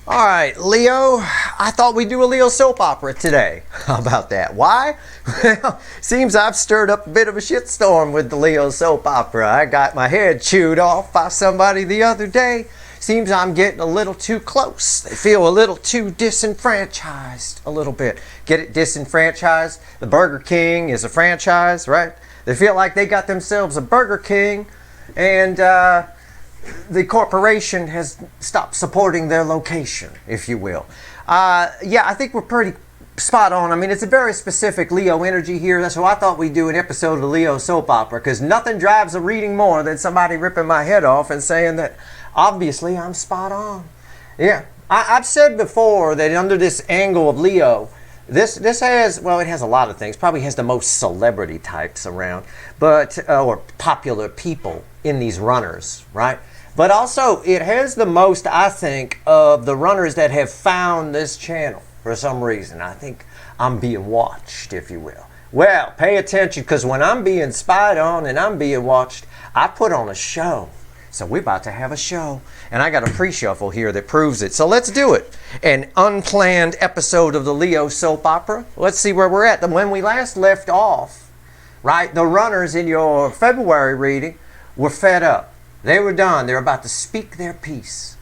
All right, Leo, I thought we'd do a Leo soap opera today. How about that? Why? Well, seems I've stirred up a bit of a shitstorm with the Leo soap opera. I got my head chewed off by somebody the other day. Seems I'm getting a little too close. They feel a little too disenfranchised a little bit. Get it? Disenfranchised? The Burger King is a franchise, right? They feel like they got themselves a Burger King and the corporation has stopped supporting their location, if you will. Yeah, I think we're pretty spot on. I mean, it's a very specific Leo energy here. That's why I thought we'd do an episode of the Leo soap opera, because nothing drives a reading more than somebody ripping my head off and saying that obviously I'm spot on. Yeah, I've said before that under this angle of Leo, this has, well, it has a lot of things. Probably has the most celebrity types around, but or popular people in these runners, right? But also, it has the most, I think, of the runners that have found this channel for some reason. I think I'm being watched, if you will. Well, pay attention, because when I'm being spied on and I'm being watched, I put on a show. So we're about to have a show. And I got a pre-shuffle here that proves it. So let's do it. An unplanned episode of the Leo soap opera. Let's see where we're at. When we last left off, right, the runners in your February reading were fed up. They were done. They're about to speak their piece.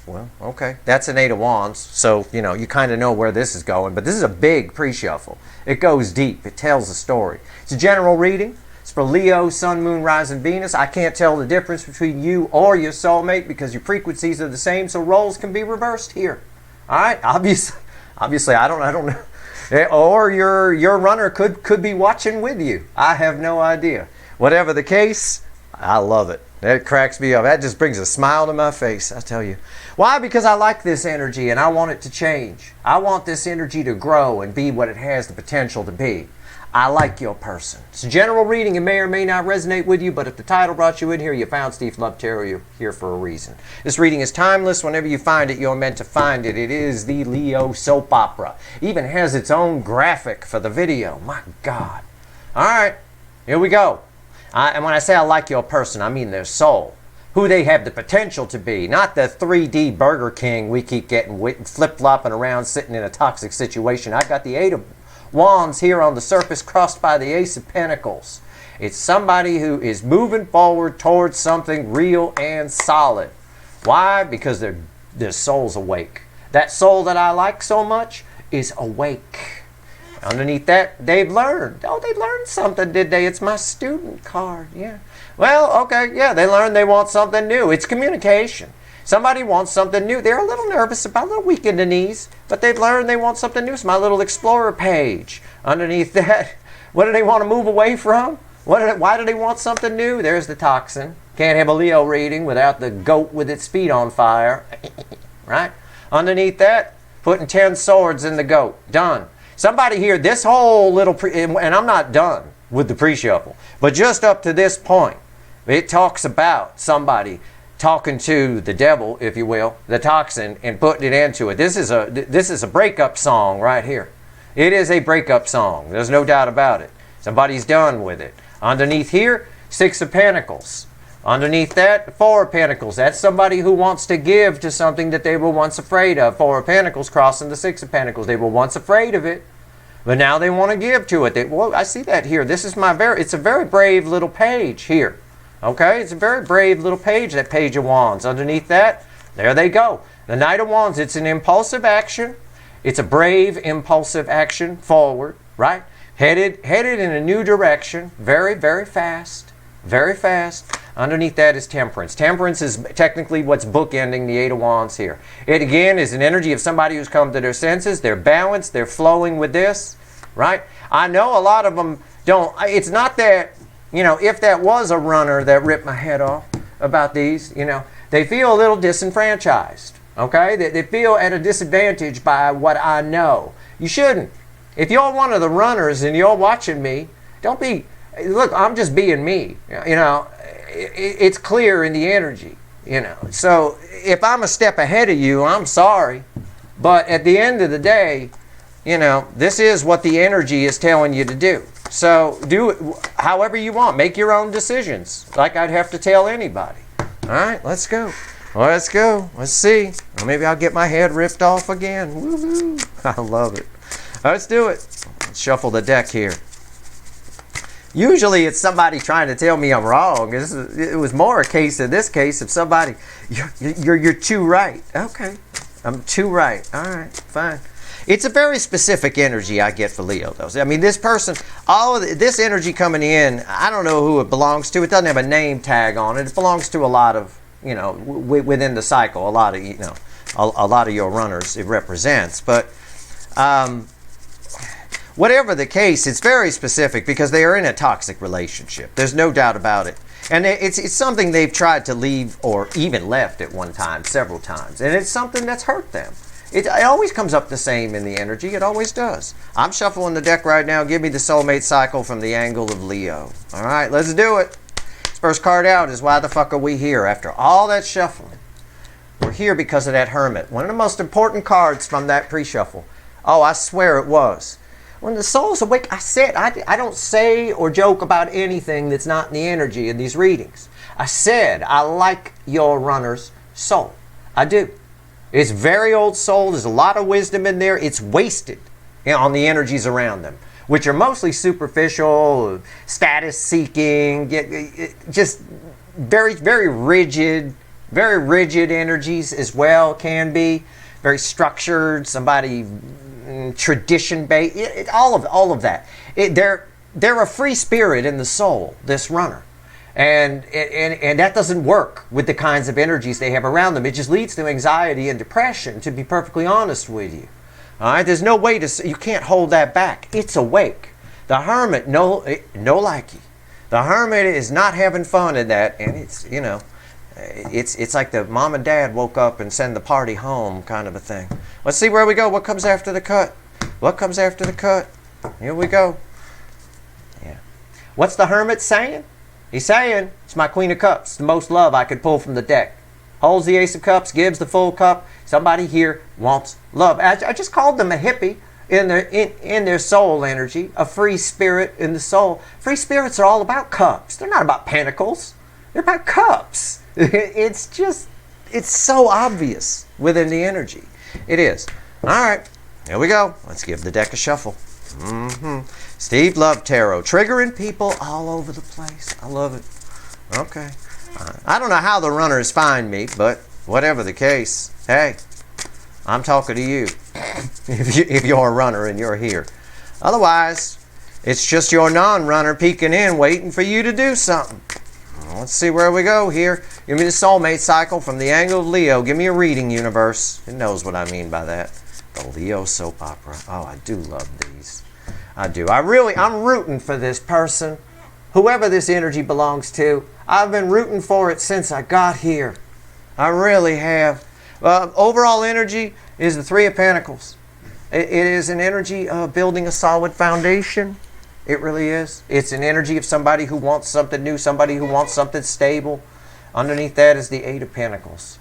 Well, okay. That's an 8 of Wands, so, you know, you kind of know where this is going. But this is a big pre-shuffle. It goes deep. It tells a story. It's a general reading. It's for Leo, Sun, Moon, Rising, Venus. I can't tell the difference between you or your soulmate because your frequencies are the same, so roles can be reversed here. All right? Obviously, I don't know. Or your runner could be watching with you. I have no idea. Whatever the case, I love it. That cracks me up. That just brings a smile to my face, I tell you. Why? Because I like this energy and I want it to change. I want this energy to grow and be what it has the potential to be. I like your person. It's a general reading. It may or may not resonate with you, but if the title brought you in here, you found Steve Love Tarot, you're here for a reason. This reading is timeless. Whenever you find it, you're meant to find it. It is the Leo soap opera. Even has its own graphic for the video. My God. All right, here we go. And when I say I like your person, I mean their soul, who they have the potential to be, not the 3D Burger King we keep getting flip-flopping around, sitting in a toxic situation. I got the 8 of Wands here on the surface, crossed by the Ace of Pentacles. It's somebody who is moving forward towards something real and solid. Why? Because their soul's awake. That soul that I like so much is awake. Underneath that, they've learned. Oh, they learned something, did they? It's my student card, yeah. Well, okay, yeah, they learned they want something new. It's communication. Somebody wants something new. They're a little nervous about, a little weak in the knees, but they've learned they want something new. It's my little explorer page. Underneath that, what do they want to move away from? Why do they want something new? There's the toxin. Can't have a Leo reading without the goat with its feet on fire, right? Underneath that, putting 10 swords in the goat. Done. Somebody here, this whole little, and I'm not done with the pre-shuffle, but just up to this point, it talks about somebody talking to the devil, if you will, the toxin, and putting it into it. This is a breakup song right here. It is a breakup song. There's no doubt about it. Somebody's done with it. Underneath here, 6 of Pentacles. Underneath that, 4 of Pentacles. That's somebody who wants to give to something that they were once afraid of. 4 of Pentacles crossing the 6 of Pentacles. They were once afraid of it, but now they want to give to it. Well, I see that here. This is it's a very brave little page here. Okay, it's a very brave little page, that Page of Wands. Underneath that, there they go. The Knight of Wands, it's an impulsive action. It's a brave, impulsive action forward, right? Headed in a new direction, very, very fast. Very fast. Underneath that is Temperance. Temperance is technically what's bookending the 8 of Wands here. It again is an energy of somebody who's come to their senses. They're balanced. They're flowing with this, right? I know a lot of them don't. It's not that, you know, if that was a runner that ripped my head off about these, you know, they feel a little disenfranchised, okay? They feel at a disadvantage by what I know. You shouldn't. If you're one of the runners and you're watching me, don't be... Look, I'm just being me, you know, it's clear in the energy, you know. So if I'm a step ahead of you, I'm sorry. But at the end of the day, you know, this is what the energy is telling you to do. So do it however you want. Make your own decisions, like I'd have to tell anybody. All right, let's go. Well, let's go. Let's see. Or maybe I'll get my head ripped off again. Woohoo! I love it. Let's do it. Let's shuffle the deck here. Usually it's somebody trying to tell me I'm wrong. It was more a case in this case of somebody, you're too right. Okay, I'm too right. All right, fine. It's a very specific energy I get for Leo, though. I mean, this person, all of this energy coming in, I don't know who it belongs to. It doesn't have a name tag on it. It belongs to a lot of, within the cycle, a lot of, a lot of your runners it represents. But whatever the case, it's very specific because they are in a toxic relationship. There's no doubt about it. And it's something they've tried to leave or even left at one time, several times. And it's something that's hurt them. It always comes up the same in the energy. It always does. I'm shuffling the deck right now. Give me the soulmate cycle from the angle of Leo. All right, let's do it. First card out is why the fuck are we here? After all that shuffling, we're here because of that Hermit. One of the most important cards from that pre-shuffle. Oh, I swear it was. When the soul's awake, I said, I don't say or joke about anything that's not in the energy in these readings. I said, I like your runner's soul. I do. It's very old soul. There's a lot of wisdom in there. It's wasted on the energies around them, which are mostly superficial, status seeking, just very, very rigid energies as well can be. Very structured, somebody tradition based, all of that. They're a free spirit in the soul, this runner. And that doesn't work with the kinds of energies they have around them. It just leads to anxiety and depression, to be perfectly honest with you. All right, there's no way to, you can't hold that back. It's awake. The Hermit, no likey. The Hermit is not having fun in that, and it's, it's like the mom and dad woke up and send the party home kind of a thing. Let's see where we go. What comes after the cut? What comes after the cut? Here we go. Yeah. What's the Hermit saying? He's saying, it's my Queen of Cups, the most love I could pull from the deck. Holds the Ace of Cups, gives the full cup. Somebody here wants love. I just called them a hippie in their soul energy, a free spirit in the soul. Free spirits are all about cups. They're not about pentacles. They're about cups. It's so obvious within the energy. It is. All right, here we go. Let's give the deck a shuffle. Steve Love Tarot, triggering people all over the place. I love it. Okay. I don't know how the runners find me, but whatever the case, hey, I'm talking to you. if you're a runner and you're here. Otherwise, it's just your non-runner peeking in, waiting for you to do something. Let's see where we go here. Give me the soulmate cycle from the angle of Leo. Give me a reading, universe. It knows what I mean by that. The Leo soap opera. Oh, I do love these. I do. I'm rooting for this person. Whoever this energy belongs to, I've been rooting for it since I got here. I really have. Overall energy is the Three of Pentacles. It is an energy of building a solid foundation. It really is. It's an energy of somebody who wants something new, somebody who wants something stable. Underneath that is the Eight of Pentacles.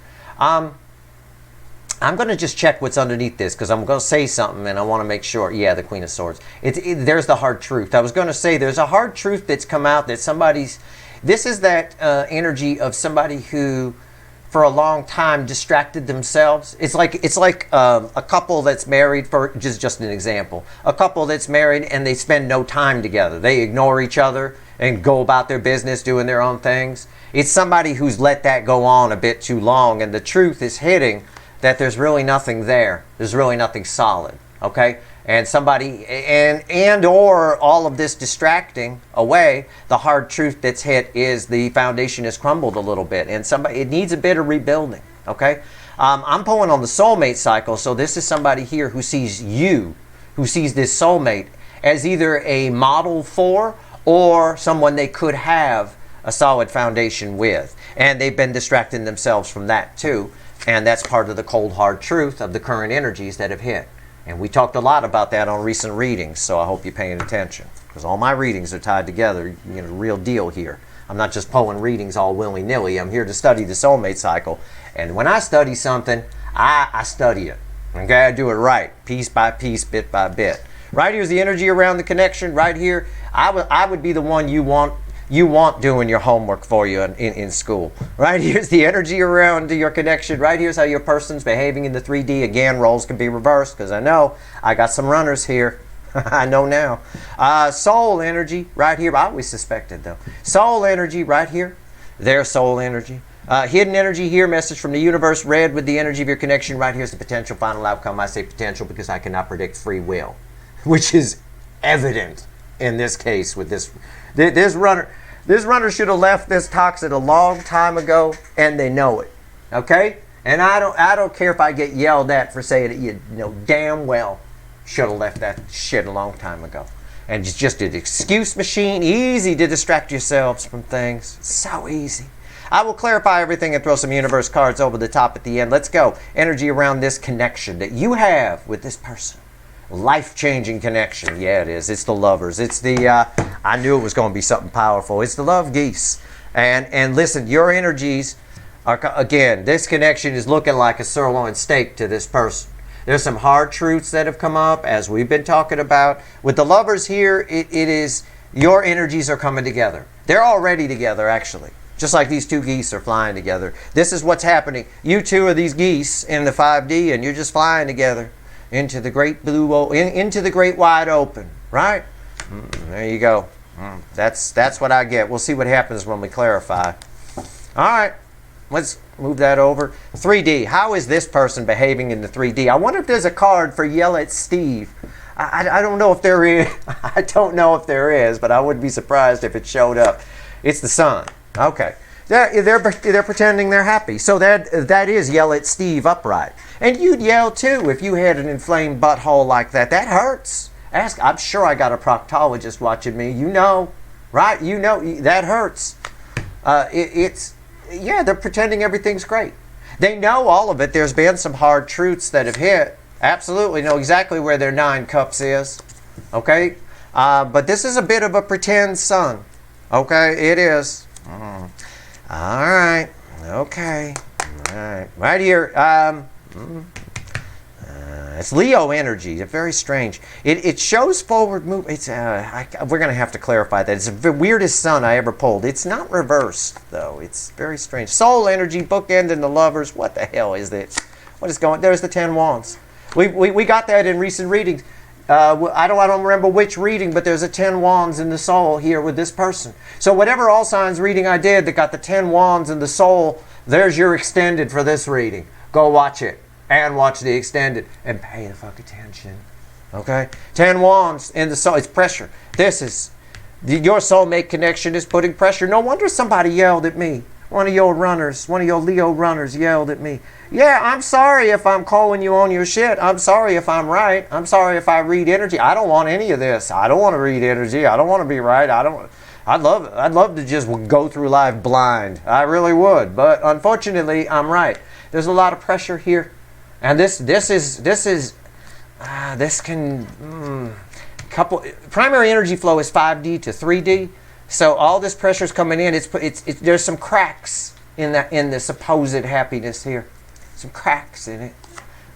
I'm going to just check what's underneath this because I'm going to say something and I want to make sure. Yeah, the Queen of Swords. There's the hard truth. I was going to say there's a hard truth that's come out that somebody's... This is that energy of somebody who, for a long time, distracted themselves. It's like a couple that's married, for just an example. A couple that's married and they spend no time together. They ignore each other and go about their business doing their own things. It's somebody who's let that go on a bit too long, and the truth is hitting that there's really nothing there. There's really nothing solid, okay? And somebody, and or all of this distracting away, the hard truth that's hit is the foundation has crumbled a little bit, and it needs a bit of rebuilding, okay? I'm pulling on the soulmate cycle, so this is somebody here who sees you, who sees this soulmate as either a model for or someone they could have a solid foundation with. And they've been distracting themselves from that too. And that's part of the cold hard truth of the current energies that have hit. And we talked a lot about that on recent readings, so I hope you're paying attention. Because all my readings are tied together, real deal here. I'm not just pulling readings all willy-nilly. I'm here to study the soulmate cycle. And when I study something, I study it. Okay, I do it right, piece by piece, bit by bit. Right here's the energy around the connection. Right here, I would be the one you want you want doing your homework for you in school. Right here's the energy around your connection. Right here's how your person's behaving in the 3D. Again, roles can be reversed because I know I got some runners here. I know now. Soul energy right here. I always suspected though. Soul energy right here. Their soul energy. Hidden energy here. Message from the universe. Red with the energy of your connection. Right here's the potential final outcome. I say potential because I cannot predict free will, which is evident in this case with this runner. This runner should have left this toxin a long time ago, and they know it. Okay? And I don't care if I get yelled at for saying it. You know damn well should have left that shit a long time ago. And it's just an excuse machine. Easy to distract yourselves from things. So easy. I will clarify everything and throw some universe cards over the top at the end. Let's go. Energy around this connection that you have with this person. Life-changing connection. Yeah, it is. It's the lovers. It's the, I knew it was going to be something powerful. It's the love geese. And listen, your energies are, again, this connection is looking like a sirloin steak to this person. There's some hard truths that have come up, as we've been talking about. With the lovers here, it is, your energies are coming together. They're already together, actually. Just like these two geese are flying together. This is what's happening. You two are these geese in the 5D, and you're just flying together into the great blue, into the great wide open, right? There you go. That's what I get. We'll see what happens when we clarify. All right. Let's move that over. 3D. How is this person behaving in the 3D? I wonder if there's a card for Yell at Steve. I don't know if there is. I don't know if there is, but I wouldn't be surprised if it showed up. It's the sun. Okay. They're pretending they're happy. So that is Yell at Steve upright. And you'd yell too if you had an inflamed butthole like that. That hurts. I'm sure I got a proctologist watching me. You know, right? You know that hurts. Yeah, they're pretending everything's great. They know all of it. There's been some hard truths that have hit. Absolutely know exactly where their 9 cups is. Okay? But this is a bit of a pretend sun. Okay? It is. All right. Okay. All right. Right here. It's Leo energy. It's very strange. It shows forward move. It's we're going to have to clarify that. It's the weirdest sun I ever pulled. It's not reversed, though. It's very strange. Soul energy, bookend and the lovers. What the hell is this? What is going on? There's the 10 wands. We got that in recent readings. I don't remember which reading, but there's a 10 wands in the soul here with this person. So whatever all signs reading I did that got the 10 wands in the soul, there's your extended for this reading. Go watch it. And watch the extended and pay the fuck attention. Okay? 10 wands in the soul. It's pressure. This is your soulmate connection is putting pressure. No wonder somebody yelled at me. One of your runners, one of your Leo runners yelled at me. Yeah, I'm sorry if I'm calling you on your shit. I'm sorry if I'm right. I'm sorry if I read energy. I don't want any of this. I don't want to read energy. I don't want to be right. I'd love to just go through life blind. I really would. But unfortunately, I'm right. There's a lot of pressure here. And this can primary energy flow is 5D to 3D. So all this pressure is coming in. There's some cracks in the supposed happiness here. Some cracks in it.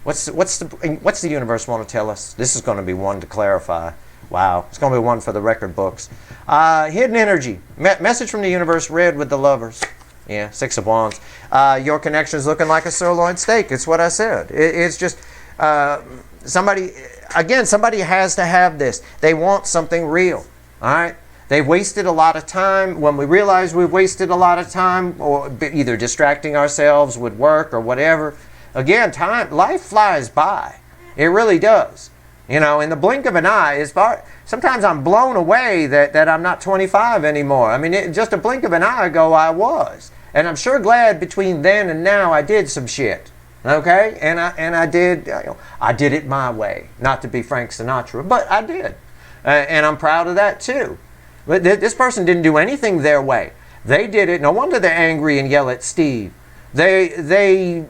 What's the universe want to tell us? This is going to be one to clarify. Wow, it's going to be one for the record books. Hidden energy. Message from the universe. Red with the lovers. Yeah, 6 of wands. Your connection is looking like a sirloin steak. It's what I said. It's just somebody has to have this. They want something real. All right? They've wasted a lot of time. When we realize we've wasted a lot of time, or either distracting ourselves with work or whatever, again, life flies by. It really does. You know, in the blink of an eye, sometimes I'm blown away that I'm not 25 anymore. I mean, just a blink of an eye ago I was. And I'm sure glad between then and now I did some shit. Okay? And I did it my way. Not to be Frank Sinatra, but I did. And I'm proud of that too. But this person didn't do anything their way. They did it. No wonder they're angry and yell at Steve. They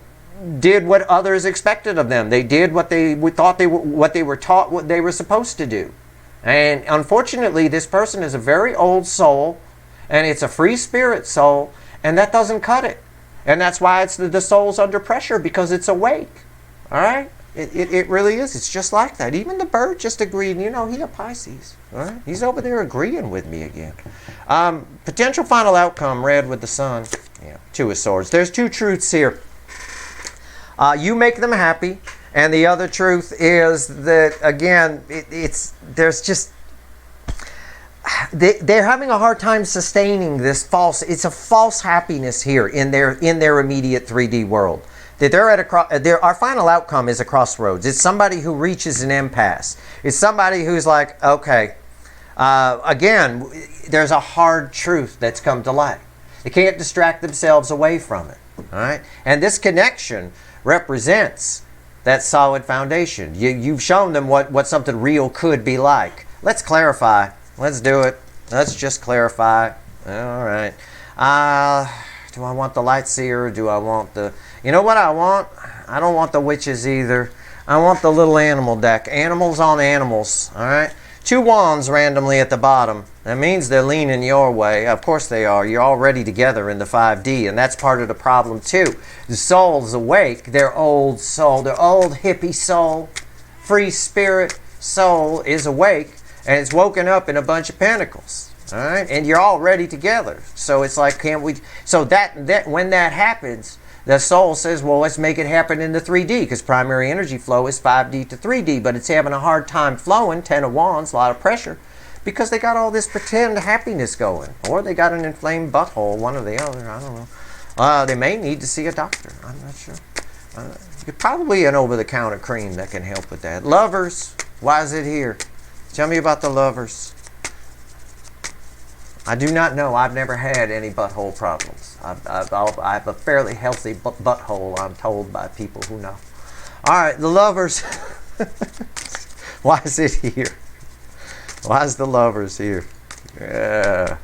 did what others expected of them. They did what they were taught what they were supposed to do. And unfortunately, this person is a very old soul, and it's a free spirit soul, and that doesn't cut it. And that's why the soul's under pressure, because it's awake. All right? It really is. It's just like that. Even the bird just agreed. You know, he a Pisces. All right? He's over there agreeing with me again. Potential final outcome, red with the sun. Yeah, Two of Swords. There's two truths here. You make them happy. And the other truth is that, again, there's just... They're having a hard time sustaining this false... It's a false happiness here in their immediate 3D world. That they're at our final outcome is a crossroads. It's somebody who reaches an impasse. It's somebody who's like, okay, again, there's a hard truth that's come to light. They can't distract themselves away from it. All right, and this connection represents that solid foundation. You've shown them what something real could be like. Let's clarify. Let's do it. Let's just clarify. All right. Do I want the light seer? Do I want the... You know what I want? I don't want the witches either. I want the little animal deck. Animals on animals. All right? Two wands randomly at the bottom. That means they're leaning your way. Of course they are. You're already together in the 5D, and that's part of the problem too. The soul's awake. Their old soul, their old hippie soul, free spirit soul is awake, and it's woken up in a bunch of pentacles. All right, and you're already together. So it's like, can't we? So that when that happens, the soul says, well, let's make it happen in the 3D, because primary energy flow is 5D to 3D, but it's having a hard time flowing. 10 of Wands, a lot of pressure, because they got all this pretend happiness going, or they got an inflamed butthole, one or the other. I don't know. They may need to see a doctor. I'm not sure. Probably an over-the-counter cream that can help with that. Lovers, why is it here? Tell me about the lovers. I do not know. I've never had any butthole problems. I have a fairly healthy butthole, I'm told by people who know. All right, the lovers. Why is it here? Why is the lovers here? Yeah.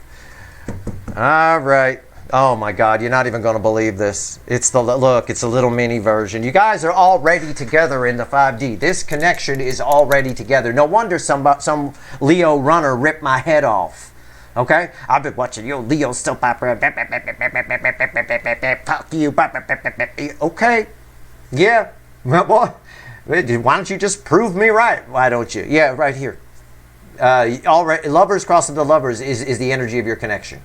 All right. Oh my God, you're not even going to believe this. It's a little mini version. You guys are already together in the 5D. This connection is already together. No wonder some Leo runner ripped my head off. Okay? I've been watching your Leo soap opera. Fuck you. Okay. Yeah. Boy, why don't you just prove me right? Why don't you? Yeah, right here. Already, lovers crossing the lovers is the energy of your connection.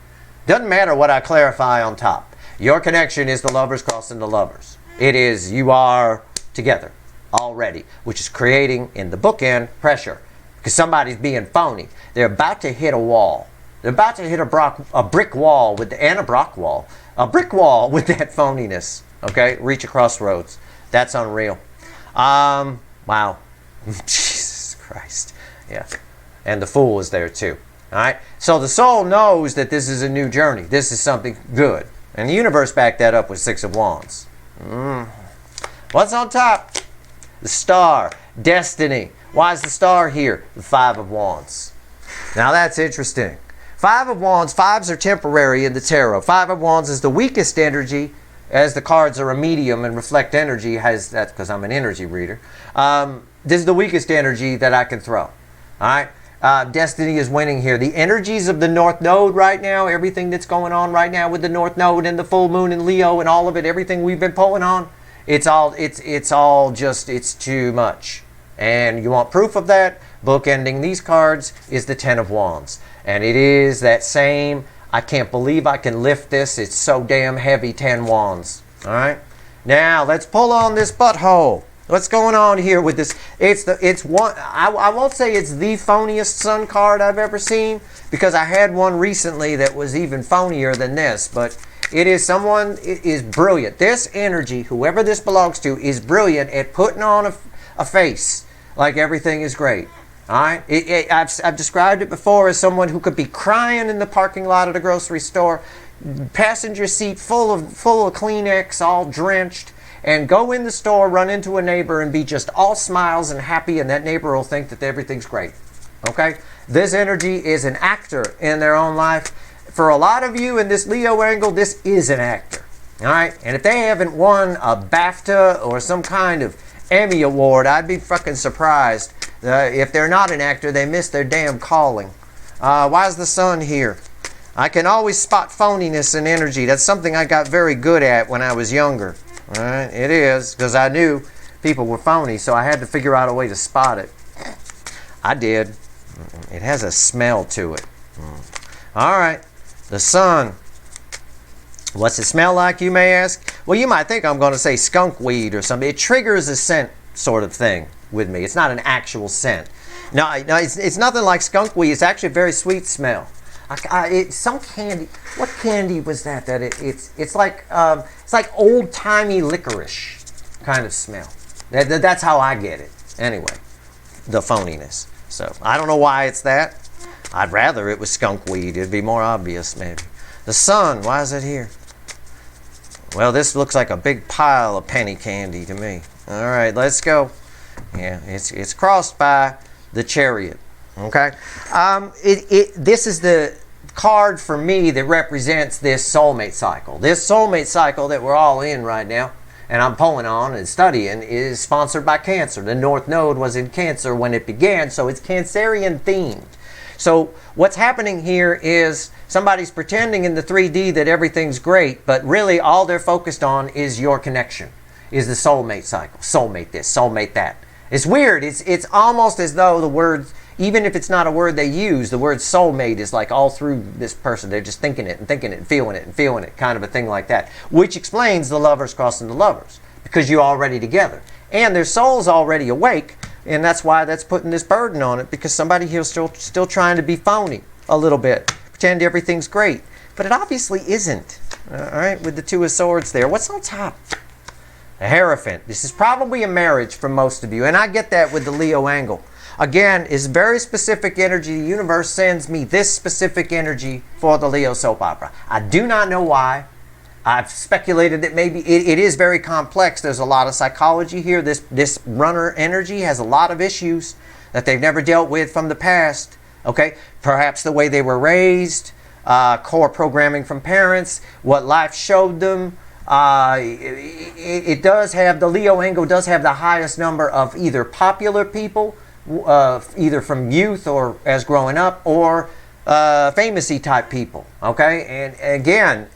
Doesn't matter what I clarify on top. Your connection is the lovers crossing the lovers. It is, you are together already, which is creating in the bookend pressure. Because somebody's being phony. They're about to hit a wall. They're about to hit a brick wall with a brick wall with that phoniness. Okay, reach a crossroads. That's unreal. Wow, Jesus Christ. Yeah, and the Fool is there too. All right, so the soul knows that this is a new journey. This is something good, and the universe backed that up with 6 of Wands. What's on top? The star, destiny. Why is the star here? The 5 of Wands. Now that's interesting. 5 of Wands, 5s are temporary in the tarot. 5 of Wands is the weakest energy, as the cards are a medium and reflect energy. That's because I'm an energy reader. This is the weakest energy that I can throw. All right? Destiny is winning here. The energies of the North Node right now, everything that's going on right now with the North Node and the full moon and Leo and all of it, everything we've been pulling on, it's too much. And you want proof of that? Bookending these cards is the 10 of Wands. And it is that same, I can't believe I can lift this, it's so damn heavy, 10 Wands. All right? Now, let's pull on this butthole. What's going on here with this? I won't say it's the phoniest sun card I've ever seen, because I had one recently that was even phonier than this, but it is brilliant. This energy, whoever this belongs to, is brilliant at putting on a face like everything is great. All right? I've described it before as someone who could be crying in the parking lot at a grocery store, passenger seat full of Kleenex, all drenched, and go in the store, run into a neighbor, and be just all smiles and happy, and that neighbor will think that everything's great. Okay? This energy is an actor in their own life. For a lot of you in this Leo angle, this is an actor. All right? And if they haven't won a BAFTA or some kind of Emmy award, I'd be fucking surprised. If they're not an actor, they miss their damn calling. Why is the sun here? I can always spot phoniness in energy. That's something I got very good at when I was younger. All right? It is, because I knew people were phony, so I had to figure out a way to spot it. I did. It has a smell to it. All right. The sun. What's it smell like, you may ask? Well, you might think I'm going to say skunk weed or something. It triggers a scent sort of thing with me. It's not an actual scent. No, it's nothing like skunk weed. It's actually a very sweet smell. It's some candy. What candy was that? It's like old timey licorice kind of smell. That's how I get it. Anyway, the phoniness. So I don't know why it's that. I'd rather it was skunk weed. It'd be more obvious, maybe. The sun. Why is it here? Well, this looks like a big pile of penny candy to me. All right, let's go. Yeah, it's crossed by the Chariot. Okay, this is the card for me that represents this soulmate cycle. This soulmate cycle that we're all in right now, and I'm pulling on and studying, is sponsored by Cancer. The North Node was in Cancer when it began, so it's Cancerian themed. So what's happening here is somebody's pretending in the 3D that everything's great, but really all they're focused on is your connection, is the soulmate cycle. Soulmate this, soulmate that. It's weird. It's almost as though the word, even if it's not a word they use, the word soulmate is like all through this person. They're just thinking it and feeling it and feeling it, kind of a thing like that, which explains the lovers crossing the lovers, because you're already together. And their soul's already awake, and that's why that's putting this burden on it, because somebody here's still trying to be phony a little bit, pretend everything's great. But it obviously isn't. All right, with the Two of Swords there. What's on top? A Hierophant. This is probably a marriage for most of you, and I get that with the Leo angle. Again, it's very specific energy. The universe sends me this specific energy for the Leo soap opera. I do not know why. I've speculated that maybe it is very complex. There's a lot of psychology here. This runner energy has a lot of issues that they've never dealt with from the past. Okay, perhaps the way they were raised, core programming from parents, what life showed them. It does have, the Leo angle does have the highest number of either popular people, either from youth or as growing up, or famous-y type people. Okay, and again,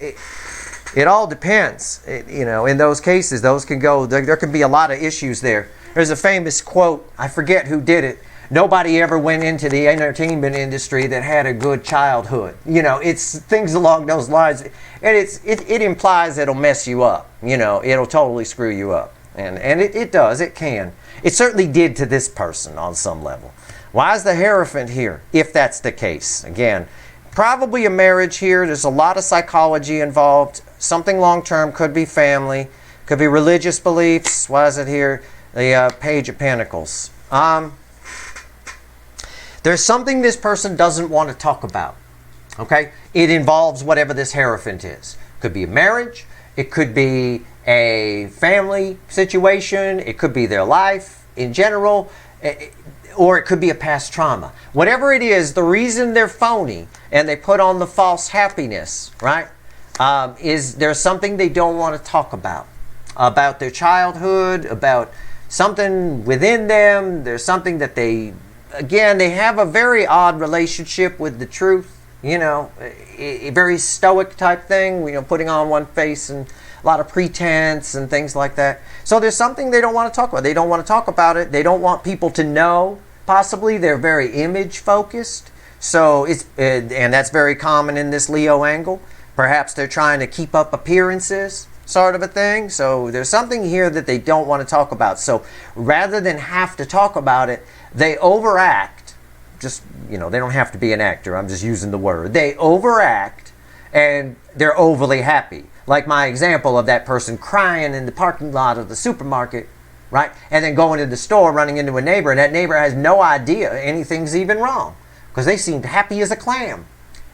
it all depends. In those cases, those can go. There can be a lot of issues there. There's a famous quote. I forget who did it. Nobody ever went into the entertainment industry that had a good childhood. It's things along those lines, and it implies it'll mess you up. It'll totally screw you up, and it does. It can. It certainly did to this person on some level. Why is the Hierophant here? If that's the case, again, probably a marriage here. There's a lot of psychology involved. Something long term, could be family, could be religious beliefs. Why is it here? The Page of Pentacles. There's something this person doesn't want to talk about. Okay? It involves whatever this Hierophant is. Could be a marriage. It could be a family situation. It could be their life in general. Or it could be a past trauma. Whatever it is, the reason they're phony and they put on the false happiness, right, is there's something they don't want to talk about their childhood, about something within them. There's something that they have a very odd relationship with the truth, a very stoic type thing, putting on one face and a lot of pretense and things like that. So there's something they don't want to talk about. They don't want to talk about it. They don't want people to know. Possibly they're very image focused. So and that's very common in this Leo angle. Perhaps they're trying to keep up appearances, sort of a thing. So there's something here that they don't want to talk about. So rather than have to talk about it, they overact. They don't have to be an actor. I'm just using the word. They overact, and they're overly happy. Like my example of that person crying in the parking lot of the supermarket, right? And then going to the store, running into a neighbor, and that neighbor has no idea anything's even wrong because they seemed happy as a clam.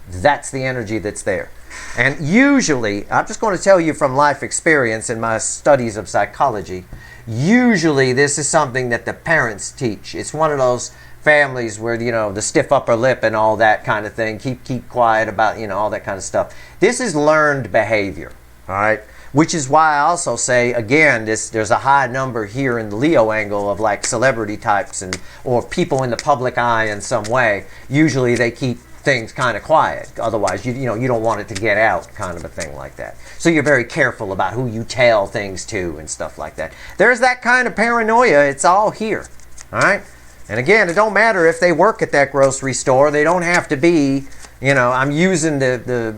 That's the energy that's there. And usually, I'm just going to tell you from life experience and my studies of psychology, usually this is something that the parents teach. It's one of those families where, the stiff upper lip and all that kind of thing, keep quiet about, all that kind of stuff. This is learned behavior, all right? Which is why I also say, again, there's a high number here in the Leo angle of like celebrity types or people in the public eye in some way. Usually they keep things kind of quiet. Otherwise, you don't want it to get out, kind of a thing like that. So you're very careful about who you tell things to and stuff like that. There's that kind of paranoia. It's all here. All right? And again, it don't matter if they work at that grocery store. They don't have to be, I'm using the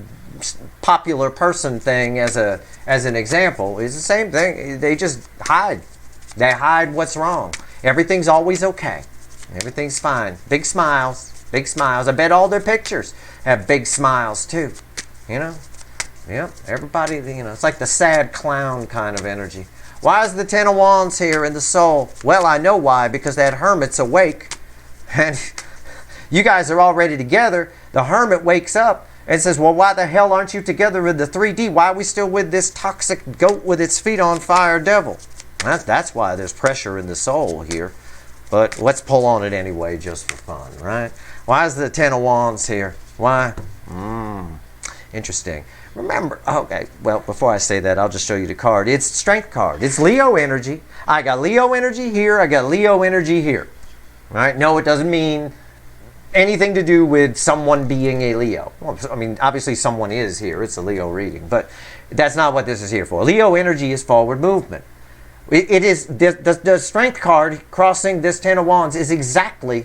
popular person thing as an example. It's the same thing. They just hide. They hide what's wrong. Everything's always okay. Everything's fine. Big smiles. Big smiles. I bet all their pictures have big smiles too. Yep. Everybody, it's like the sad clown kind of energy. Why is the Ten of Wands here in the soul? Well, I know why, because that Hermit's awake. And you guys are already together. The Hermit wakes up and says, well, why the hell aren't you together in the 3D? Why are we still with this toxic goat with its feet on fire devil? That's why there's pressure in the soul here. But let's pull on it anyway, just for fun, right? Why is the Ten of Wands here? Why? Interesting. Remember, okay, well, before I say that, I'll just show you the card. It's Strength card. It's Leo energy. I got Leo energy here. I got Leo energy here. All right? No, it doesn't mean anything to do with someone being a Leo. Well, I mean, obviously someone is here. It's a Leo reading. But that's not what this is here for. Leo energy is forward movement. It is, the Strength card crossing this Ten of Wands is exactly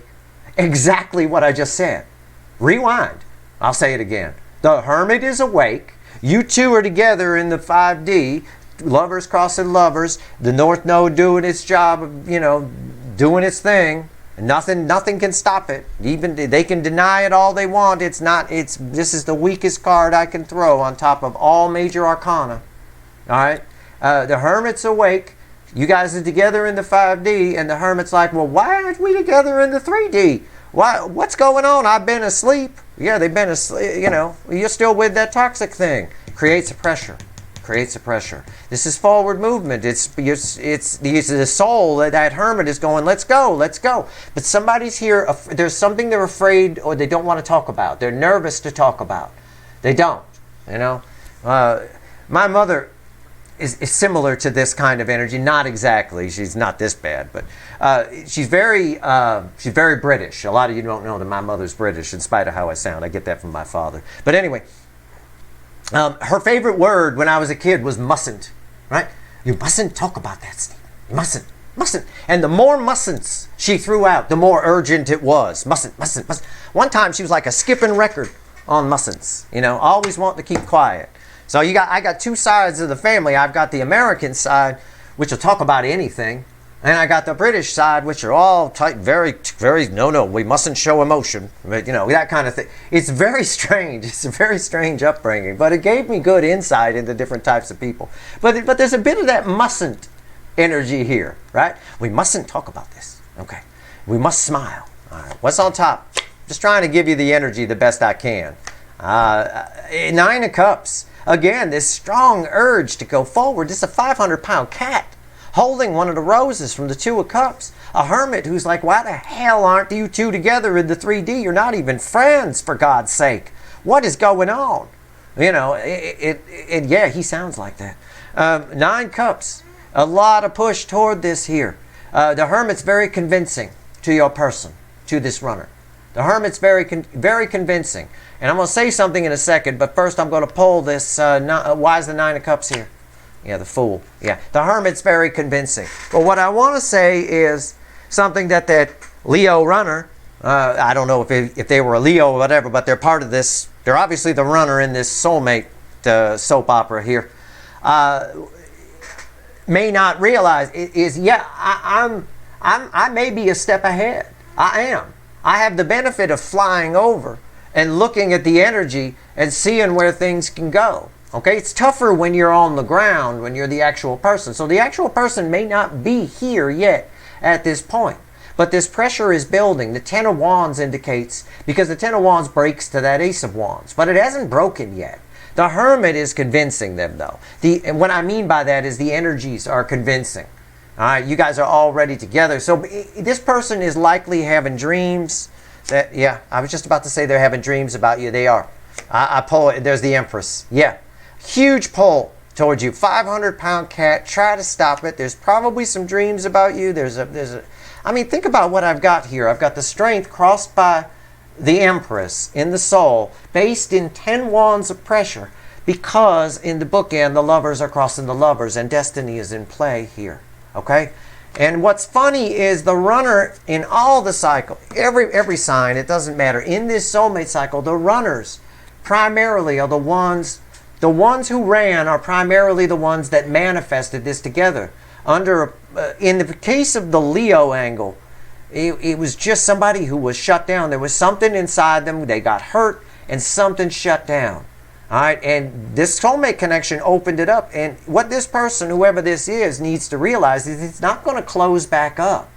what I just said. Rewind. I'll say it again. The Hermit is awake. You two are together in the 5D. Lovers crossing lovers. The North Node doing its job, doing its thing. Nothing can stop it. Even they can deny it all they want. This is the weakest card I can throw on top of all major arcana. All right? The Hermit's awake. You guys are together in the 5D, and the Hermit's like, well, why aren't we together in the 3D? What's going on? I've been asleep. Yeah, they've been asleep. You're still with that toxic thing. Creates a pressure. This is forward movement. It's the soul that Hermit is going, let's go. But somebody's here. There's something they're afraid or they don't want to talk about. They're nervous to talk about. They don't. My mother is similar to this kind of energy. Not exactly. She's not this bad, but she's very British. A lot of you don't know that my mother's British, in spite of how I sound. I get that from my father. But anyway, her favorite word when I was a kid was mustn't. Right? You mustn't talk about that, Steve. You mustn't. And the more mustn'ts she threw out, the more urgent it was. Mustn't. One time she was like a skipping record on mustn'ts. Always wanting to keep quiet. So I got two sides of the family. I've got the American side, which will talk about anything, and I got the British side, which are all tight, very, very. No, we mustn't show emotion. But, that kind of thing. It's very strange. It's a very strange upbringing, but it gave me good insight into different types of people. But there's a bit of that mustn't energy here, right? We mustn't talk about this. Okay, we must smile. All right, what's on top? Just trying to give you the energy the best I can. Nine of Cups. Again, this strong urge to go forward. This is a 500-pound cat holding one of the roses from the Two of Cups. A Hermit who's like, why the hell aren't you two together in the 3D? You're not even friends, for God's sake. What is going on? Yeah, he sounds like that. 9 Cups. A lot of push toward this here. The Hermit's very convincing to your person, to this runner. The Hermit's very convincing. And I'm going to say something in a second, but first I'm going to pull this. Why is the 9 of Cups here? Yeah, the Fool. Yeah, the Hermit's very convincing. But what I want to say is something that Leo runner, I don't know if they were a Leo or whatever, but they're part of this. They're obviously the runner in this soulmate soap opera here. May not realize I may be a step ahead. I am. I have the benefit of flying over and looking at the energy and seeing where things can go. Okay, it's tougher when you're on the ground, when you're the actual person. So the actual person may not be here yet at this point. But this pressure is building. The Ten of Wands indicates, because the Ten of Wands breaks to that Ace of Wands. But it hasn't broken yet. The Hermit is convincing them, though. And what I mean by that is the energies are convincing. All right, you guys are already together. So this person is likely having dreams. I was just about to say they're having dreams about you. They are. I pull it. There's the Empress. Yeah. Huge pull towards you. 500-pound cat. Try to stop it. There's probably some dreams about you. I mean, think about what I've got here. I've got the Strength crossed by the Empress in the soul based in 10 wands of pressure, because in the bookend the lovers are crossing the lovers and destiny is in play here. Okay? And what's funny is the runner in all the cycle, every sign, it doesn't matter. In this soulmate cycle, the runners primarily are the ones who ran are primarily the ones that manifested this together. In the case of the Leo angle, it was just somebody who was shut down. There was something inside them. They got hurt and something shut down. All right, and this soulmate connection opened it up. And what this person, whoever this is, needs to realize is it's not going to close back up.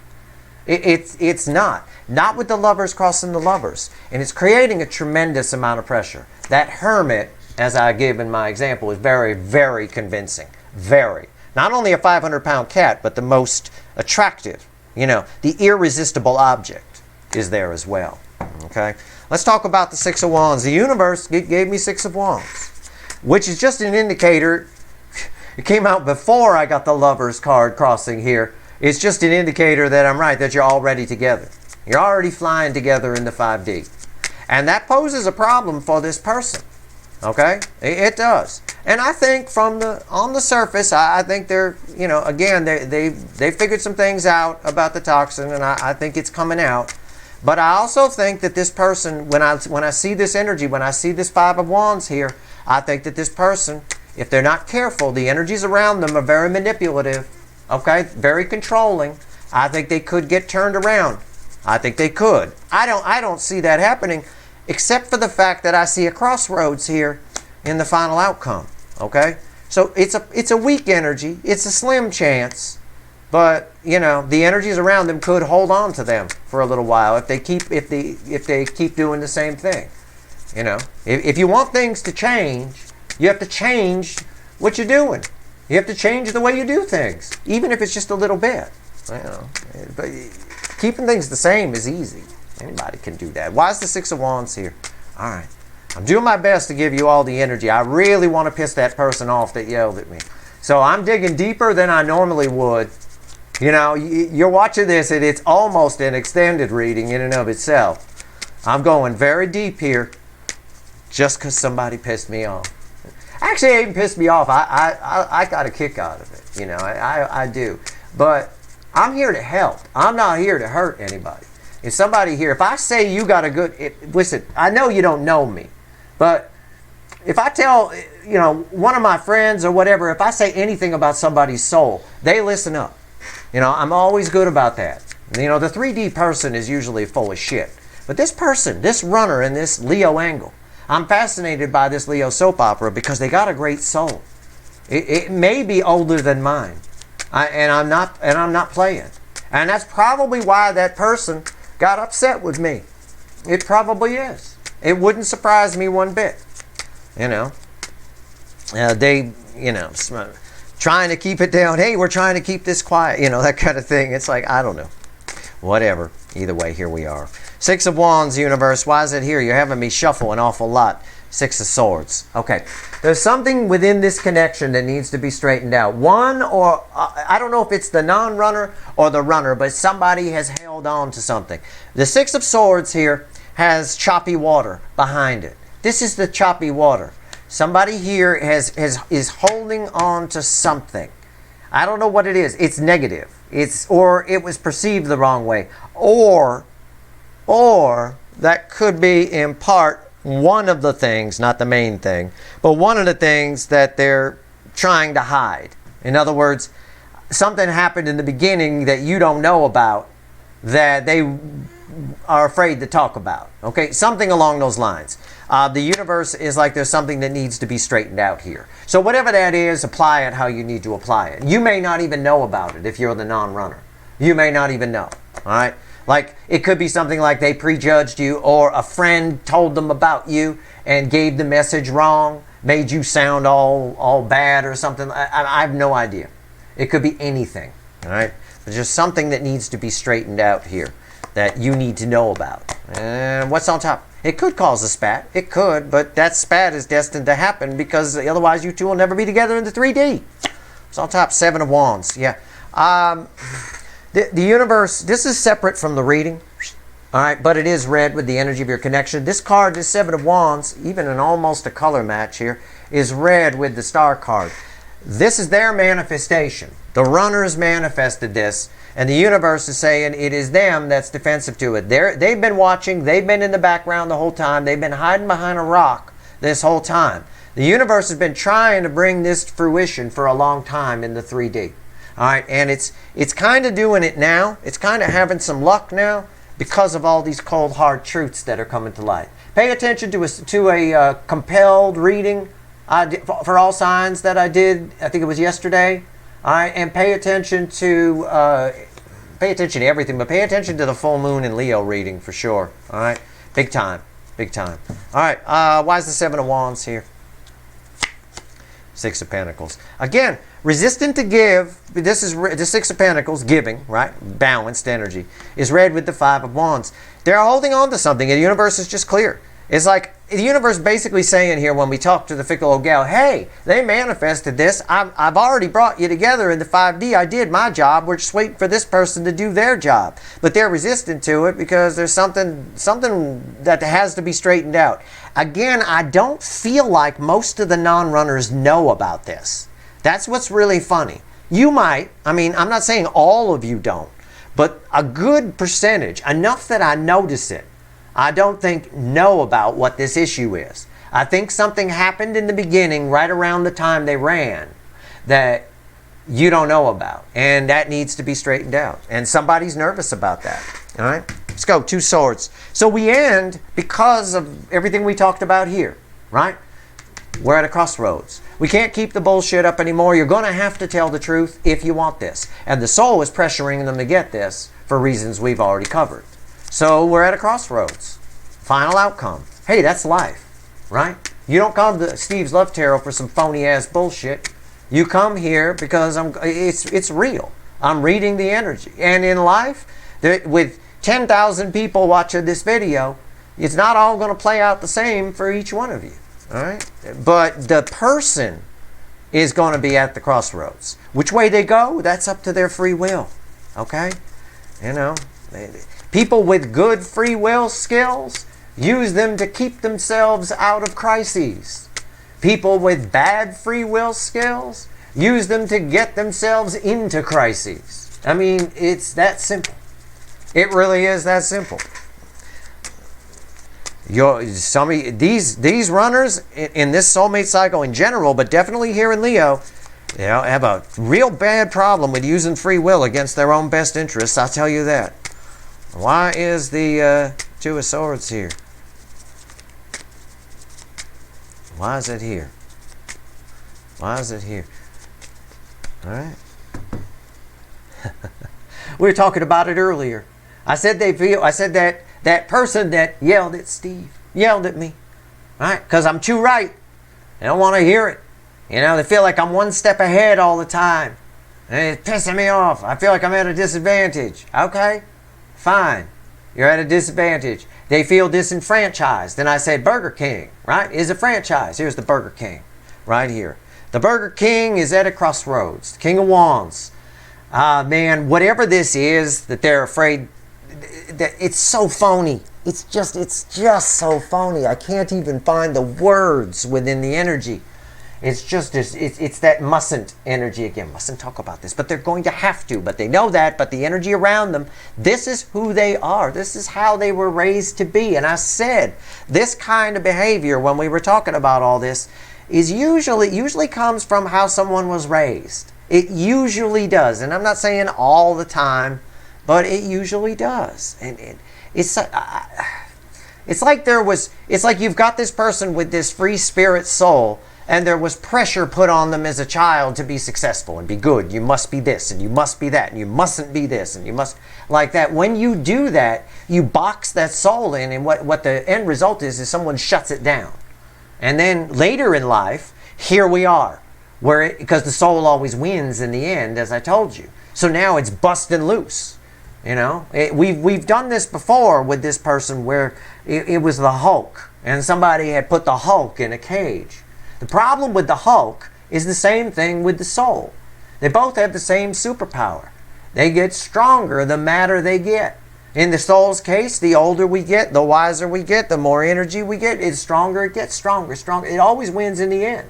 It's not. Not with the lovers crossing the lovers. And it's creating a tremendous amount of pressure. That hermit, as I give in my example, is very, very convincing. Very. Not only a 500-pound cat, but the most attractive. You know, the irresistible object is there as well. Okay? Let's talk about the Six of Wands. The universe gave me Six of Wands, which is just an indicator. It came out before I got the Lovers card crossing here. It's just an indicator that I'm right, that you're already together. You're already flying together in the 5D. And that poses a problem for this person. Okay? It does. And I think on the surface, I think they're, you know, again, they figured some things out about the toxin, and I think it's coming out. But I also think that this person, when I see this energy, when I see this Five of Wands here, I think that this person, if they're not careful, the energies around them are very manipulative, okay, very controlling. I think they could get turned around. I think they could. I don't see that happening, except for the fact that I see a crossroads here in the final outcome, okay? So it's a weak energy. It's a slim chance. But, you know, the energies around them could hold on to them for a little while if they keep doing the same thing. You know, if you want things to change, you have to change what you're doing. You have to change the way you do things, even if it's just a little bit. You know, but keeping things the same is easy. Anybody can do that. Why is the Six of Wands here? All right. I'm doing my best to give you all the energy. I really want to piss that person off that yelled at me. So I'm digging deeper than I normally would. You know, you're watching this and it's almost an extended reading in and of itself. I'm going very deep here just because somebody pissed me off. Actually, it even pissed me off. I got a kick out of it. You know, I do. But I'm here to help. I'm not here to hurt anybody. If somebody here, if I say you got a good, listen, I know you don't know me, but if I tell, you know, one of my friends or whatever, if I say anything about somebody's soul, they listen up. You know, I'm always good about that. You know, the 3D person is usually full of shit. But this person, this runner in this Leo angle, I'm fascinated by this Leo soap opera because they got a great soul. It may be older than mine. And I'm not playing. And that's probably why that person got upset with me. It probably is. It wouldn't surprise me one bit. You know, they, you know, trying to keep it down. Hey, we're trying to keep this quiet. You know, that kind of thing. It's like, I don't know. Whatever. Either way, here we are. Six of Wands, universe. Why is it here? You're having me shuffle an awful lot. Six of Swords. Okay. There's something within this connection that needs to be straightened out. One, or I don't know if it's the non-runner or the runner, but somebody has held on to something. The Six of Swords here has choppy water behind it. This is the choppy water. Somebody here is holding on to something. I don't know what it is. It's negative. Or it was perceived the wrong way. Or that could be in part one of the things, not the main thing, but one of the things that they're trying to hide. In other words, something happened in the beginning that you don't know about that they are afraid to talk about. Okay, something along those lines. The universe is like there's something that needs to be straightened out here. So whatever that is, apply it how you need to apply it. You may not even know about it if you're the non-runner. You may not even know. All right? Like, it could be something like they prejudged you, or a friend told them about you and gave the message wrong, made you sound all bad or something. I have no idea. It could be anything. All right? There's just something that needs to be straightened out here that you need to know about. And what's on top? It could cause a spat. It could, but that spat is destined to happen because otherwise you two will never be together in the 3D. It's on top. Seven of Wands. Yeah. The universe, this is separate from the reading. All right, but it is red with the energy of your connection. This card, this Seven of Wands, even in almost a color match here, is red with the Star card. This is their manifestation. The runners manifested this, and the universe is saying it is them that's defensive to it. They've been watching. They've been in the background the whole time. They've been hiding behind a rock this whole time. The universe has been trying to bring this to fruition for a long time in the 3D. All right, and it's kind of doing it now. It's kind of having some luck now because of all these cold, hard truths that are coming to light. Pay attention to a compelled reading for all signs that I did. I think it was yesterday. All right, and pay attention to everything, but pay attention to the full moon in Leo reading for sure. All right, big time, big time. All right, why is the Seven of Wands here? Six of Pentacles. Again, resistant to give. This is the Six of Pentacles, giving, right? Balanced energy. Is red with the Five of Wands. They're holding on to something, and the universe is just clear. It's like the universe basically saying here when we talk to the fickle old gal, hey, they manifested this. I've already brought you together in the 5D. I did my job. We're just waiting for this person to do their job. But they're resistant to it because there's something that has to be straightened out. Again, I don't feel like most of the non-runners know about this. That's what's really funny. You might. I mean, I'm not saying all of you don't. But a good percentage, enough that I notice it, I don't think know about what this issue is. I think something happened in the beginning right around the time they ran that you don't know about. And that needs to be straightened out. And somebody's nervous about that. All right? Let's go. Two Swords. So we end because of everything we talked about here. Right? We're at a crossroads. We can't keep the bullshit up anymore. You're going to have to tell the truth if you want this. And the soul is pressuring them to get this for reasons we've already covered. So we're at a crossroads. Final outcome. Hey, that's life, right? You don't come to Steve's Love Tarot for some phony ass bullshit. You come here because it's real. I'm reading the energy. And in life, with 10,000 people watching this video, it's not all going to play out the same for each one of you. All right? But the person is going to be at the crossroads. Which way they go, that's up to their free will. Okay? You know, people with good free will skills use them to keep themselves out of crises. People with bad free will skills use them to get themselves into crises. I mean, it's that simple. It really is that simple. These runners in this soulmate cycle in general, but definitely here in Leo, you know, have a real bad problem with using free will against their own best interests. I'll tell you that. Why is the Two of Swords here? Why is it here? Why is it here? All right. We were talking about it earlier. I said that person that yelled at Steve, yelled at me, right? Because I'm too right. They don't want to hear it. You know, they feel like I'm one step ahead all the time. And it's pissing me off. I feel like I'm at a disadvantage. Okay, fine. You're at a disadvantage. They feel disenfranchised. Then I said Burger King, right, is a franchise. Here's the Burger King right here. The Burger King is at a crossroads. The King of Wands. Man, whatever this is that they're afraid, that it's so phony. It's just so phony. I can't even find the words within the energy. It's just it's that mustn't energy again. Mustn't talk about this, but they're going to have to. But they know that. But the energy around them, this is who they are. This is how they were raised to be. And I said this kind of behavior when we were talking about all this is usually comes from how someone was raised. It usually does, and I'm not saying all the time, but it usually does. And it's like you've got this person with this free spirit soul. And there was pressure put on them as a child to be successful and be good. You must be this and you must be that and you mustn't be this and you must like that. When you do that, you box that soul in, and what the end result is someone shuts it down. And then later in life, here we are, because the soul always wins in the end, as I told you. So now it's busting loose. You know, we've done this before with this person where it was the Hulk, and somebody had put the Hulk in a cage. The problem with the Hulk is the same thing with the soul. They both have the same superpower. They get stronger the madder they get. In the soul's case, the older we get, the wiser we get, the more energy we get, the stronger it gets, stronger. It always wins in the end.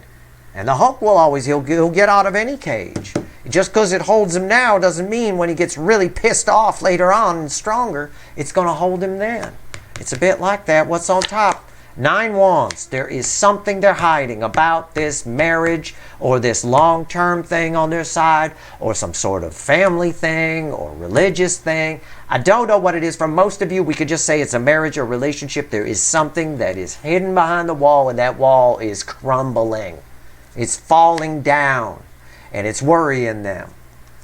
And the hook will always, he'll get out of any cage. Just because it holds him now doesn't mean when he gets really pissed off later on and stronger, it's going to hold him then. It's a bit like that. What's on top? 9 wands. There is something they're hiding about this marriage or this long-term thing on their side or some sort of family thing or religious thing. I don't know what it is. For most of you, we could just say it's a marriage or relationship. There is something that is hidden behind the wall, and that wall is crumbling. It's falling down, and it's worrying them.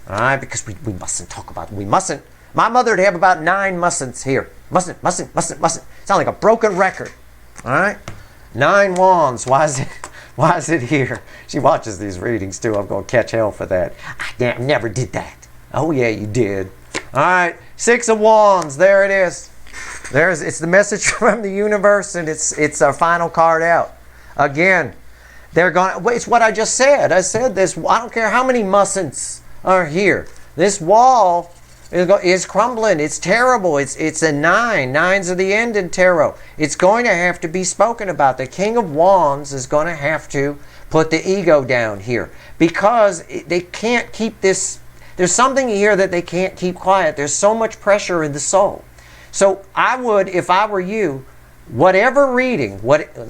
All right? Because we mustn't talk about it. We mustn't. My mother would have about 9 mustn'ts here. Mustn't. Sound like a broken record. All right? 9 wands. Why is it here? She watches these readings too. I'm going to catch hell for that. I never did that. Oh yeah, you did. All right. 6 of wands. There it is. It's the message from the universe, and it's our final card out. Again, it's what I just said. I said this. I don't care how many mustn'ts are here. This wall is crumbling. It's terrible. It's a 9. 9's are the end in tarot. It's going to have to be spoken about. The King of Wands is going to have to put the ego down here because they can't keep this. There's something here that they can't keep quiet. There's so much pressure in the soul. So I would, if I were you, whatever reading,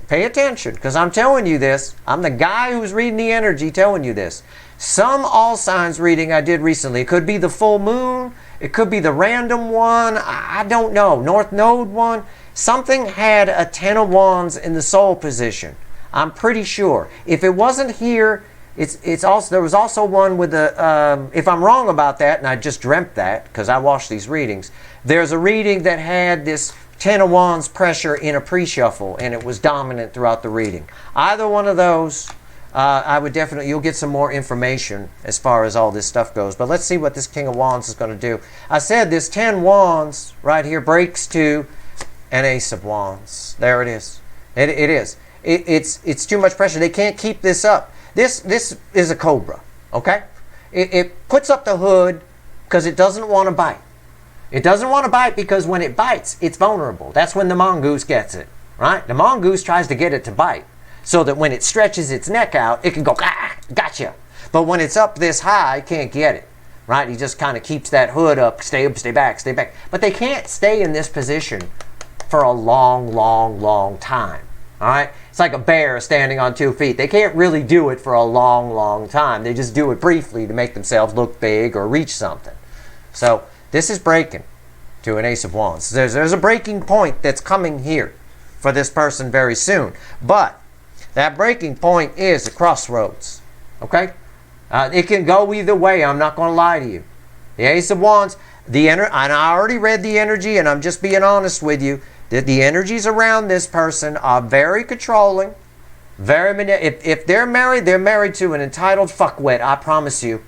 pay attention, because I'm telling you this. I'm the guy who's reading the energy telling you this. Some all signs reading I did recently, it could be the full moon, it could be the random one, I don't know, North Node one. Something had a 10 of wands in the soul position. I'm pretty sure. If it wasn't here, it's also, there was also one with the, if I'm wrong about that, and I just dreamt that because I watched these readings, there's a reading that had this 10 of wands pressure in a pre-shuffle, and it was dominant throughout the reading. Either one of those, I would definitely, you'll get some more information as far as all this stuff goes. But let's see what this King of Wands is going to do. I said this 10 wands right here breaks to an Ace of Wands. There it is. It is. It's too much pressure. They can't keep this up. This is a cobra, okay? It puts up the hood because it doesn't want to bite. It doesn't want to bite because when it bites, it's vulnerable. That's when the mongoose gets it, right? The mongoose tries to get it to bite so that when it stretches its neck out, it can go, gotcha. But when it's up this high, it can't get it, right? He just kind of keeps that hood up, stay back. But they can't stay in this position for a long time, all right? It's like a bear standing on 2 feet. They can't really do it for a long time. They just do it briefly to make themselves look big or reach something. So this is breaking to an Ace of Wands. There's a breaking point that's coming here for this person very soon. But that breaking point is a crossroads. Okay? It can go either way. I'm not going to lie to you. The Ace of Wands, and I already read the energy, and I'm just being honest with you, that the energies around this person are very controlling. If they're married to an entitled fuckwit, I promise you.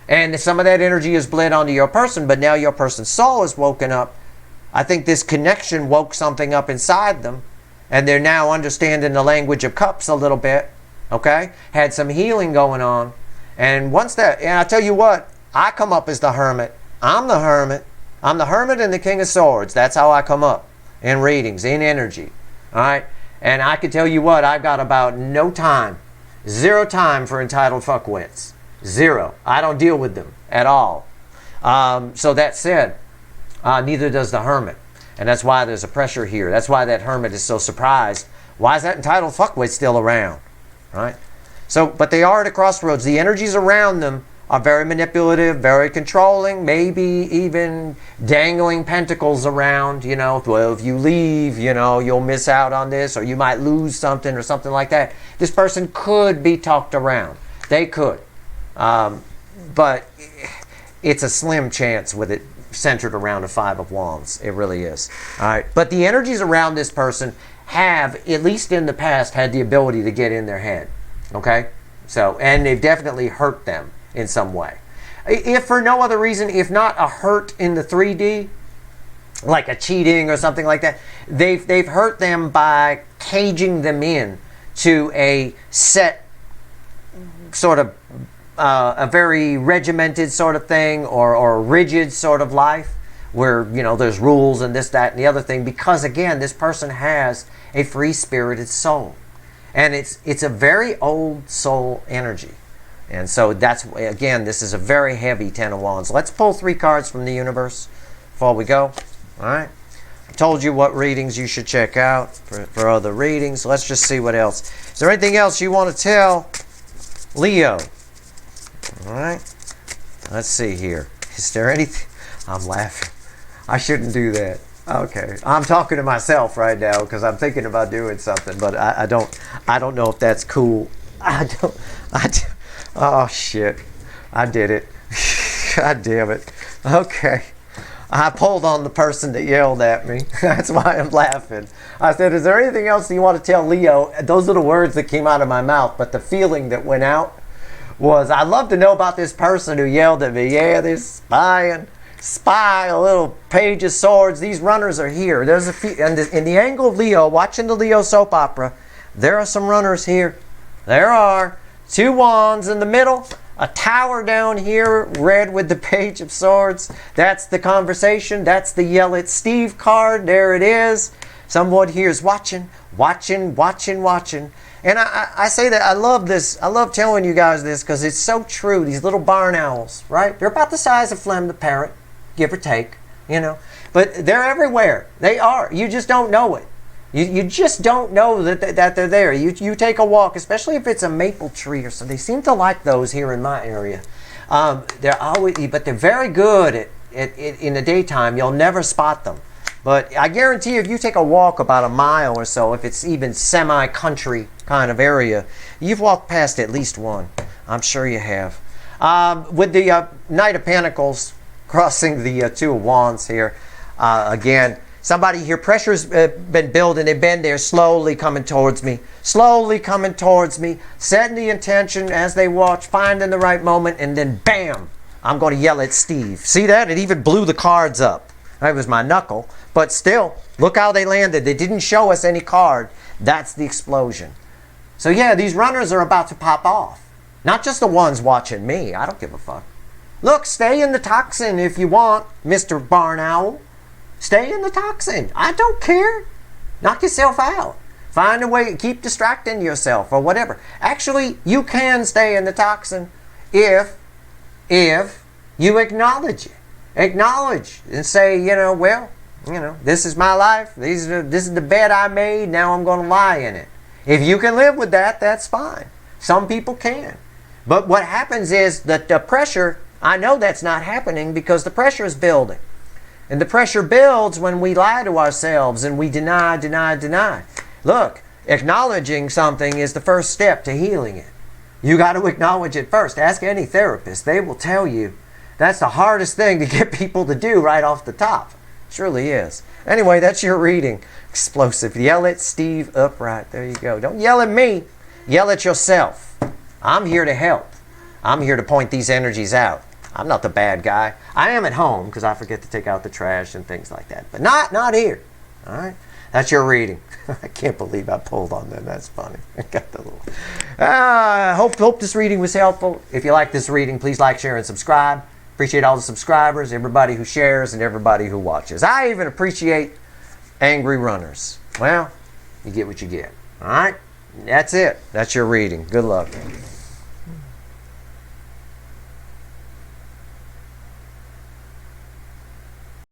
And some of that energy is bled onto your person, but now your person's soul is woken up. I think this connection woke something up inside them, and they're now understanding the language of cups a little bit, okay? Had some healing going on. And I tell you what, I come up as the hermit. I'm the hermit. I'm the hermit and the King of Swords. That's how I come up in readings, in energy, all right? And I can tell you what, I've got about zero time for entitled fuckwits. 0. I don't deal with them at all. So that said, neither does the hermit. And that's why there's a pressure here. That's why that hermit is so surprised. Why is that entitled fuckwit still around? Right? So, but they are at a crossroads. The energies around them are very manipulative, very controlling, maybe even dangling pentacles around, well, if you leave, you'll miss out on this, or you might lose something or something like that. This person could be talked around. They could. But it's a slim chance with it centered around a 5 of Wands. It really is. All right. But the energies around this person have, at least in the past, had the ability to get in their head. Okay? So, and they've definitely hurt them in some way. If for no other reason, if not a hurt in the 3D, like a cheating or something like that, they've hurt them by caging them in to a set sort of a very regimented sort of thing or rigid sort of life where, you know, there's rules and this, that, and the other thing, because again, this person has a free-spirited soul. And it's a very old soul energy. And so that's, again, this is a very heavy Ten of Wands. Let's pull 3 cards from the universe before we go. All right. I told you what readings you should check out for other readings. Let's just see what else. Is there anything else you want to tell Leo? All right. Let's see here. Is there anything? I'm laughing. I shouldn't do that. Okay, I'm talking to myself right now because I'm thinking about doing something, but I don't know if that's cool. Oh shit, I did it. God damn it. Okay, I pulled on the person that yelled at me. That's why I'm laughing. I said, is there anything else you want to tell Leo? Those are the words that came out of my mouth, but the feeling that went out was, I'd love to know about this person who yelled at me. Yeah, they're spying. Spy, a little page of swords. These runners are here. There's a few, and in the angle of Leo, watching the Leo soap opera, there are some runners here. There are 2 wands in the middle, a tower down here, red with the page of swords. That's the conversation. That's the yell at Steve card. There it is. Someone here is watching, watching, watching, watching. And I say that I love this. I love telling you guys this because it's so true. These little barn owls, right? They're about the size of Flem the parrot, give or take, you know. But they're everywhere. They are. You just don't know it. You just don't know that they're there. You take a walk, especially if it's a maple tree or something. They seem to like those here in my area. They're always, but they're very good at in the daytime. You'll never spot them. But I guarantee you, if you take a walk about a mile or so, if it's even semi-country kind of area, you've walked past at least one. I'm sure you have. With the Knight of Pentacles crossing the 2 of Wands here, again, somebody here, pressure's been building. They've been there, slowly coming towards me. Slowly coming towards me, setting the intention as they watch, finding the right moment, and then bam, I'm going to yell at Steve. See that? It even blew the cards up. That was my knuckle. But still, look how they landed. They didn't show us any card. That's the explosion. So yeah, these runners are about to pop off. Not just the ones watching me. I don't give a fuck. Look, stay in the toxin if you want, Mr. Barn Owl. Stay in the toxin. I don't care. Knock yourself out. Find a way, keep distracting yourself or whatever. Actually, you can stay in the toxin if you acknowledge it. Acknowledge and say, you know, well, you know, this is my life. This is the bed I made. Now I'm going to lie in it. If you can live with that, that's fine. Some people can. But what happens is that the pressure, I know that's not happening because the pressure is building. And the pressure builds when we lie to ourselves and we deny, deny, deny. Look, acknowledging something is the first step to healing it. You got to acknowledge it first. Ask any therapist. They will tell you that's the hardest thing to get people to do right off the top. Surely is. Anyway, that's your reading. Explosive. Yell at Steve upright. There you go. Don't yell at me. Yell at yourself. I'm here to help. I'm here to point these energies out. I'm not the bad guy. I am at home because I forget to take out the trash and things like that. But not here. All right? That's your reading. I can't believe I pulled on them. That's funny. I got the little... hope this reading was helpful. If you like this reading, please like, share, and subscribe. Appreciate all the subscribers, everybody who shares, and everybody who watches. I even appreciate angry runners. Well, you get what you get. All right? That's it. That's your reading. Good luck.